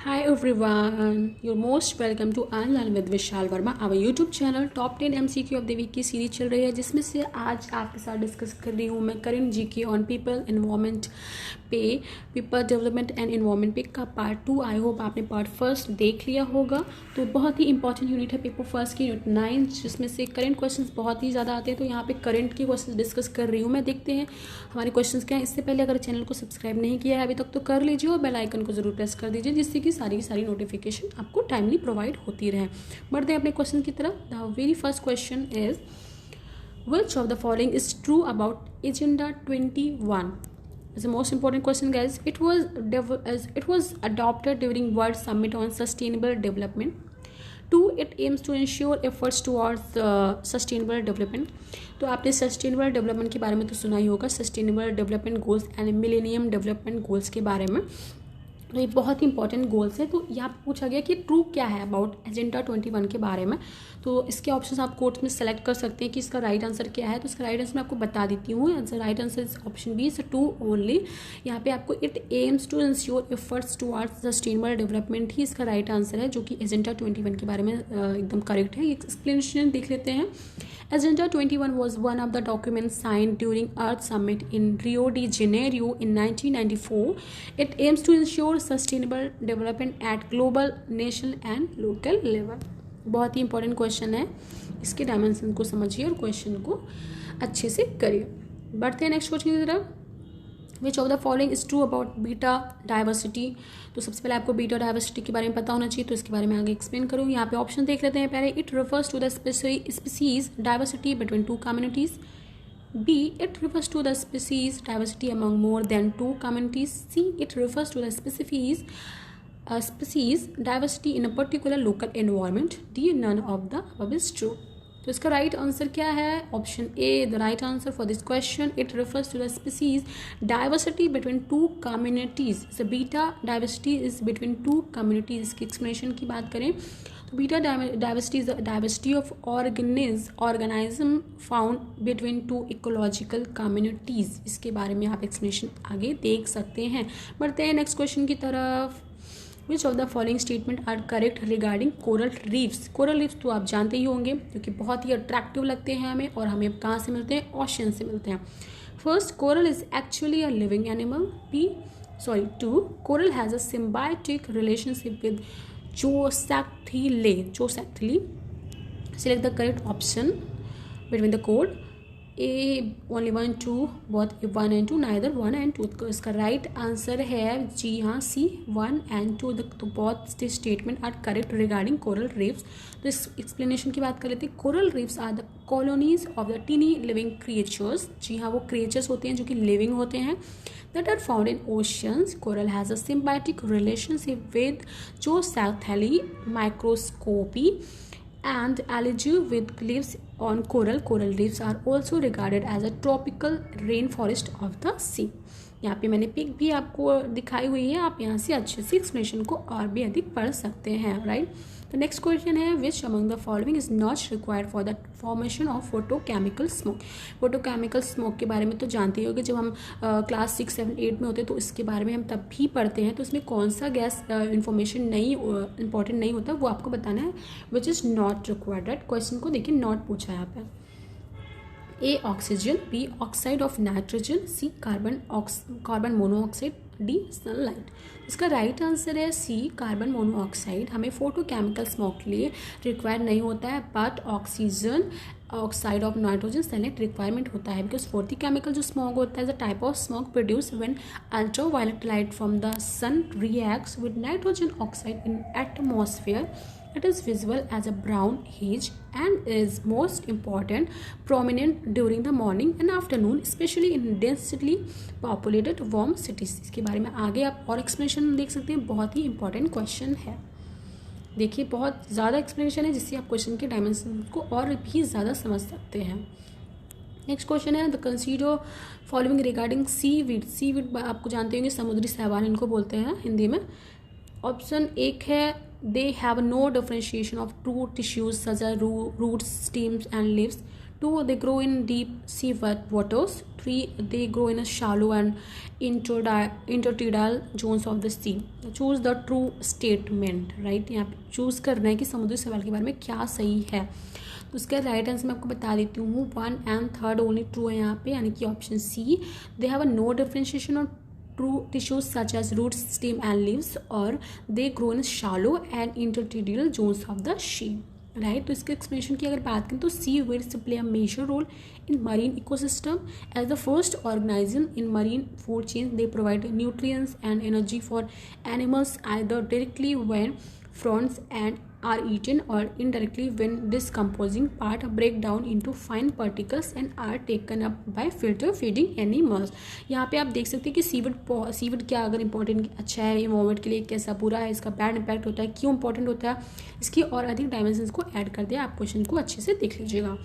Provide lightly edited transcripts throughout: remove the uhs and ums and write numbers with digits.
Hi everyone, you're most welcome to Unlearn with Vishal Verma, our YouTube channel. Top 10 MCQ of the week की series चल रही है जिसमें से आज आपके साथ डिस्कस कर रही हूँ मैं current GK on people environment पे पीपल डेवलपमेंट एंड एनवायरमेंट पे का पार्ट 2। आई होप आपने पार्ट फर्स्ट देख लिया होगा। तो बहुत ही इंपॉर्टेंट यूनिट है पेपर फर्स्ट की यूनिट 9, जिसमें से करेंट क्वेश्चंस बहुत ही ज़्यादा आते हैं। तो यहाँ पे करंट के क्वेश्चंस डिस्कस कर रही हूँ मैं। देखते हैं हमारे क्वेश्चंस क्या है। इससे पहले अगर चैनल को सब्सक्राइब नहीं किया है अभी तक तो कर लीजिए और बेल आइकन को जरूर प्रेस कर दीजिए, जिससे कि सारी की सारी नोटिफिकेशन आपको टाइमली प्रोवाइड होती रहे। बढ़ते हैं अपने क्वेश्चन की तरफ। The very first question is which of the following is true about agenda 21? It's the most important question, guys. It was adopted during World Summit on Sustainable Development. 2. It aims to ensure efforts towards sustainable development. तो आपने sustainable development के बारे में तो सुना ही होगा, sustainable development goals and millennium development goals के बारे में। तो ये बहुत ही इंपॉर्टेंट गोल्स है। तो यहाँ पूछा गया कि ट्रू क्या है अबाउट एजेंडा 21 के बारे में। तो इसके ऑप्शन आप कोर्ट में सेलेक्ट कर सकते हैं कि इसका राइट आंसर क्या है। तो इसका राइट आंसर मैं आपको बता देती हूँ। Answer right answer is option B is 2 only. यहाँ पे आपको it aims to ensure efforts towards sustainable development ही इसका राइट आंसर है, जो कि एजेंडा 21 के बारे में एकदम करेक्ट है। एक्सप्लेनेशन देख लेते हैं। Agenda 21 was one of the documents signed during Earth Summit in Rio de Janeiro in 1994. It aims to ensure sustainable development at global, national and local level. बहुत ही इंपॉर्टेंट क्वेश्चन है, इसके dimension को समझिए और question को अच्छे से करिए। बढ़ते हैं नेक्स्ट क्वेश्चन की तरफ। Which of the following is true about beta diversity? तो सबसे पहले आपको बीटा डाइवर्सिटी के बारे में पता होना चाहिए, तो इसके बारे में आगे एक्सप्लेन करूँ। यहाँ पे ऑप्शन देख लेते हैं पहले। It refers to the species diversity between two communities. B, it refers to the species diversity among more than two communities. C, it refers to the species diversity in a particular local environment. D, none of the above is true. तो इसका right answer क्या है? Option A the right answer for this question. It refers to the species diversity between two communities. The beta diversity is between two communities. इसकी explanation की बात करें तो beta diversity is the diversity of organism found between two ecological communities. इसके बारे में आप explanation आगे देख सकते हैं। बढ़ते हैं नेक्स्ट क्वेश्चन की तरफ। Which of the following statement are correct regarding coral reefs? Coral reefs तो आप जानते ही होंगे, क्योंकि बहुत ही अट्रैक्टिव लगते हैं हमें, और हमें कहाँ से मिलते हैं? ओशन से मिलते हैं। First, coral is actually a living animal. Two, coral has a symbiotic relationship with zooxanthellae. Select the correct option between the code. A only 1 2, both 1 and 2, neither 1 and 2। तो इसका राइट आंसर है जी हाँ, सी 1 and 2। तो both the statement are correct regarding coral reefs. तो इस explanation की बात कर लेते हैं। Coral reefs are the colonies of the tiny living creatures. जी हाँ, वो क्रिएचर्स होते हैं जो कि लिविंग होते हैं, that are found in oceans. Coral has a symbiotic relationship with zooxanthellae microscopy and algae with lives on coral. Coral reefs are also regarded as a tropical rainforest of the sea. यहाँ पे मैंने pick भी आपको दिखाई हुई है, आप यहाँ से अच्छे से एक्सप्लेनेशन को और भी अधिक पढ़ सकते हैं, राइट। तो नेक्स्ट क्वेश्चन है which among the following is not required for the formation of photochemical smoke? Photochemical smoke के बारे में तो जानते ही होंगे, जब हम क्लास 6 7 8 में होते हैं तो इसके बारे में हम तब भी पढ़ते हैं। तो इसमें कौन सा गैस इन्फॉर्मेशन नहीं इंपॉर्टेंट नहीं होता, वो आपको बताना है। Which is not required. Right, question को देखिए, नॉट पूछा है यहाँ पर। A oxygen, B oxide of nitrogen, C carbon monoxide, D sunlight. इसका राइट आंसर है सी कार्बन मोनोऑक्साइड। हमें फोटोकेमिकल स्मोक के लिए रिक्वायर नहीं होता है, but oxygen oxide of nitrogen sunlight requirement होता है, बिकॉज फोटोकेमिकल जो स्मोक होता है the type of smoke produce when ultraviolet light from the sun reacts with nitrogen oxide in atmosphere. It is visible as a brown haze and is most prominent during the morning and afternoon, especially in densely populated warm cities. इसके बारे में आगे आप और explanation देख सकते हैं, बहुत ही इंपॉर्टेंट क्वेश्चन है। देखिए, बहुत ज़्यादा एक्सप्लेनेशन है जिससे आप क्वेश्चन के डायमेंशन को और भी ज़्यादा समझ सकते हैं। नेक्स्ट क्वेश्चन है the consider following regarding seaweed. Seaweed आपको जानते होंगे, समुद्री शैवाल इनको बोलते हैं हिंदी में। ऑप्शन एक है they have no differentiation of true tissues such as roots, stems and leaves. 2, they grow in deep sea waters. 3, they grow in a shallow and intertidal zones of the sea. Choose the true statement, right? यहाँ पे choose करना है कि समुद्री सवाल के बारे में क्या सही है. तो उसका राइट आंसर मैं आपको बता देती हूँ. 1 and 3 ओनली ट्रू है यहाँ पे, यानी कि option C. They have a no differentiation on true tissues such as roots, stem and leaves, or they grow in shallow and intertidal zones of the sea. Right. तो इसके explanation की अगर बात करें तो seaweeds play a major role in marine ecosystem as the first organism in marine food chain. They provide nutrients and energy for animals either directly when fronds and are eaten or indirectly when decomposing part break down into fine particles and are taken up by filter feeding animals. यहाँ पे आप देख सकते हैं कि Seawood क्या अगर important अच्छा है इन्वायरमेंट के लिए, कैसा बुरा है, इसका बैड इम्पैक्ट होता है, क्यों इंपॉर्टेंट होता है, इसकी और अधिक डायमेंशंस को ऐड कर दिया. आप क्वेश्चन को अच्छे से देख लीजिएगा.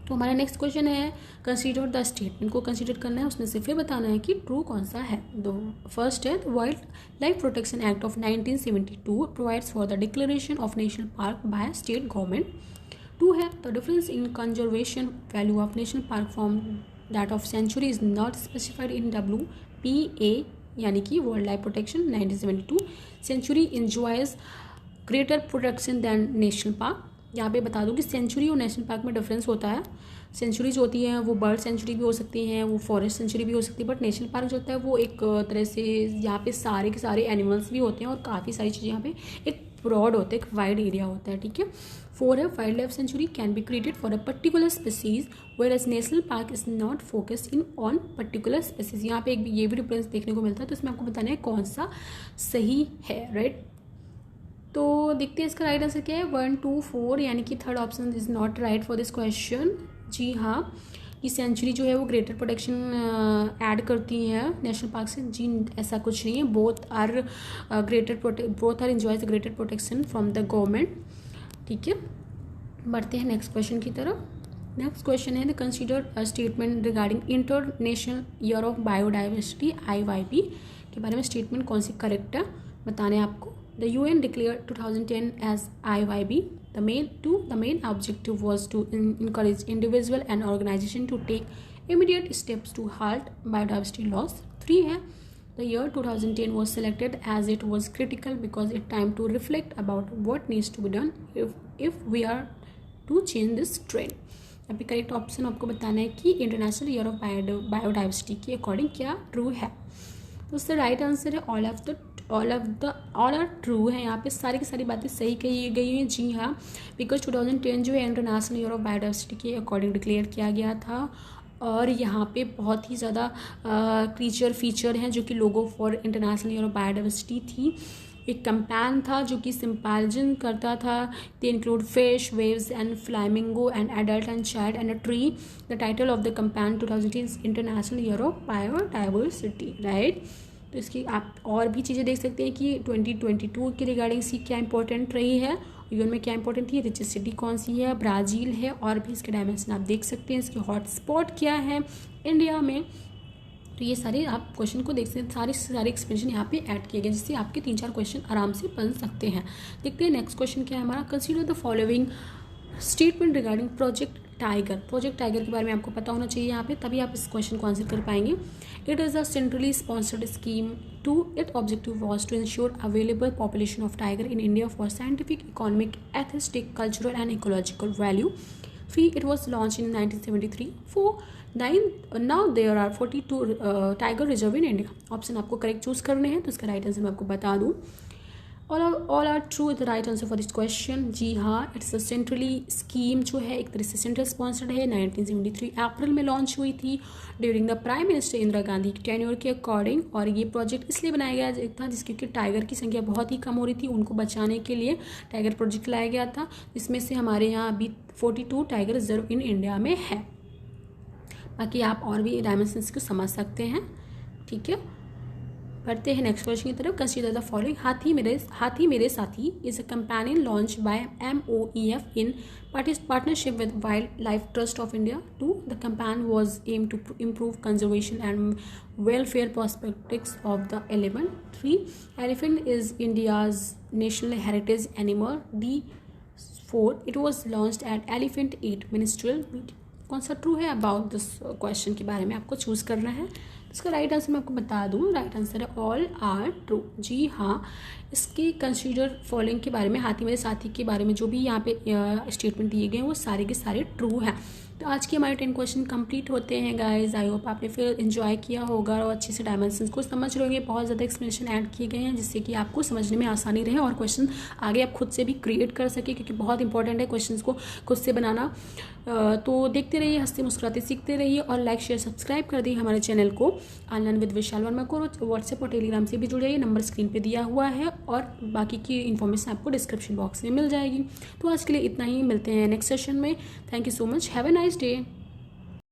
तो हमारा नेक्स्ट क्वेश्चन है कंसीडर द स्टेटमेंट को कंसीडर करना है, उसमें से फिर बताना है कि ट्रू कौन सा है. दो फर्स्ट है wildlife protection act of 1972 provides for the declaration of national park by state government. 2 है the difference in conservation value of national park from that of sanctuary is not specified in WPA यानी कि world life protection 1972. Sanctuary enjoys greater protection than national park. यहाँ पे बता दूँ कि century और national park में डिफरेंस होता है. सेंचुरीज होती हैं वो बर्ड सेंचुरी भी हो सकती हैं, वो फॉरेस्ट सेंचुरी भी हो सकती है, बट नेशनल पार्क जो होता है वो एक तरह से यहाँ पे सारे के सारे एनिमल्स भी होते हैं और काफ़ी सारी चीज़ें यहाँ पे एक ब्रॉड होता है, एक वाइड एरिया होता है. ठीक है. 4 है wildlife sanctuary can be created for a particular species where as national park is not focused in on particular species. यहाँ पे एक ये भी डिफरेंस देखने को मिलता है. तो इसमें आपको बताना है कौन सा सही है. राइट. तो देखते हैं इसका राइट आंसर क्या है. 1, 2, 4 यानी कि third option is not right for this question. जी हाँ, ये सेंचुरी जो है वो ग्रेटर प्रोटेक्शन ऐड करती है नेशनल पार्क से. जी ऐसा कुछ नहीं है. Both are enjoys greater protection from the government. ठीक है. बढ़ते हैं नेक्स्ट क्वेश्चन की तरफ. नेक्स्ट क्वेश्चन है the consider a statement regarding international year of biodiversity IYB के बारे में स्टेटमेंट कौन सी करेक्ट है बताने आपको. The UN declared 2010 as IYB. The main objective was to encourage individual and organization to take immediate steps to halt biodiversity loss. 3 है the year 2010 was selected as it was critical because it time to reflect about what needs to be done if we are to change this trend. अभी correct option आपको बताना है कि international year of biodiversity के according क्या true है. तो उसका राइट आंसर है ऑल आर ट्रू है. यहाँ पे सारी की सारी बातें सही कही गई हैं. जी हाँ, बिकॉज 2010 जो है इंटरनेशनल ईयर ऑफ बायोडाइवर्सिटी के अकॉर्डिंग डिक्लेयर किया गया था और यहाँ पे बहुत ही ज़्यादा क्रीचर फीचर हैं जो कि लोगो for international year of biodiversity थी. एक कैंपेन था जो कि सिंपैल्जन करता था. They include fish, waves and flamingo and adult and child and a tree. The title of the campaign 2010 international year of biodiversity. Right. तो इसकी आप और भी चीज़ें देख सकते हैं कि 2022 के रिगार्डिंग सी क्या इंपॉर्टेंट रही है, यूएन में क्या इंपॉर्टेंट थी, रिचेस्ट सिटी कौन सी है, ब्राज़ील है, और भी इसके डायमेंशन आप देख सकते हैं. इसके हॉटस्पॉट क्या है इंडिया में. तो ये सारे आप क्वेश्चन को देख सकते हैं. सारे एक्सप्लेनेशन यहाँ पे ऐड किए गए जिससे आपके 3-4 क्वेश्चन आराम से बन सकते हैं. देखते हैं नेक्स्ट क्वेश्चन क्या है हमारा. Consider the following statement regarding project tiger. Project tiger के बारे में आपको पता होना चाहिए यहाँ पे, तभी आप इस क्वेश्चन को आंसर कर पाएंगे. It is a centrally sponsored scheme two it objective was to ensure available population of tiger in India for scientific, economic, aesthetic, cultural and ecological value. 3. It was launched in 1973. 4. 9. Now there are 42 tiger reserve in India. Option आपको correct choose करने हैं. तो इसका right answer मैं आपको बता दूँ. All are true the right answer for this question. जी हाँ, इट्स अ सेंट्रली स्कीम जो है एक तरह से सेंट्रल स्पॉन्सर्ड है. 1973 अप्रैल में लॉन्च हुई थी during the prime minister Indira Gandhi tenure के अकॉर्डिंग. और ये प्रोजेक्ट इसलिए बनाया गया था क्योंकि टाइगर की संख्या बहुत ही कम हो रही थी. उनको बचाने के लिए टाइगर प्रोजेक्ट लाया गया था, जिसमें से हमारे यहाँ अभी 42 टाइगर रिजर्व इन इंडिया में है. बाकी आप और भी डायमेंशंस को समझ सकते हैं. ठीक है. बढ़ते हैं नेक्स्ट क्वेश्चन की तरफ. Consider the following. Haathi Mere Saathi is a companion launch by MOEF in partnership with wildlife trust of India. 2. The campaign was aim to improve conservation and welfare perspectives of the elephant. 3. Elephant is India's national heritage animal. D. 2004 it was launched at elephant 8 ministerial meeting. कौन सा true है about this question के बारे में आपको choose करना है। इसका राइट आंसर मैं आपको बता दूँ, राइट आंसर है ऑल आर ट्रू। जी हाँ, इसके कंसीडर फॉलोइंग के बारे में, हाथी मेरे साथी के बारे में जो भी यहाँ पे स्टेटमेंट दिए गए हैं वो सारे के सारे ट्रू हैं। तो आज के हमारे 10 क्वेश्चन कंप्लीट होते हैं गाइज। आई होप आपने फिर एंजॉय किया होगा और अच्छे से डायमेंशंस को समझ रहे होंगे। बहुत ज़्यादा एक्सप्लेनेशन ऐड किए गए हैं जिससे कि आपको समझने में आसानी रहे और क्वेश्चन आगे आप खुद से भी क्रिएट कर सके, क्योंकि बहुत इंपॉर्टेंट है क्वेश्चन को खुद से बनाना। तो देखते रहिए, हंसते मुस्कुराते सीखते रहिए और लाइक शेयर सब्सक्राइब कर दिए हमारे चैनल को। ऑनलाइन विद विशाल वर्मा को व्हाट्सएप और टेलीग्राम से भी जुड़ जाइए, नंबर स्क्रीन पे दिया हुआ है और बाकी की इन्फॉर्मेशन आपको डिस्क्रिप्शन बॉक्स में मिल जाएगी। तो आज के लिए इतना ही, मिलते हैं नेक्स्ट सेशन में। Thank you so much, have a nice day.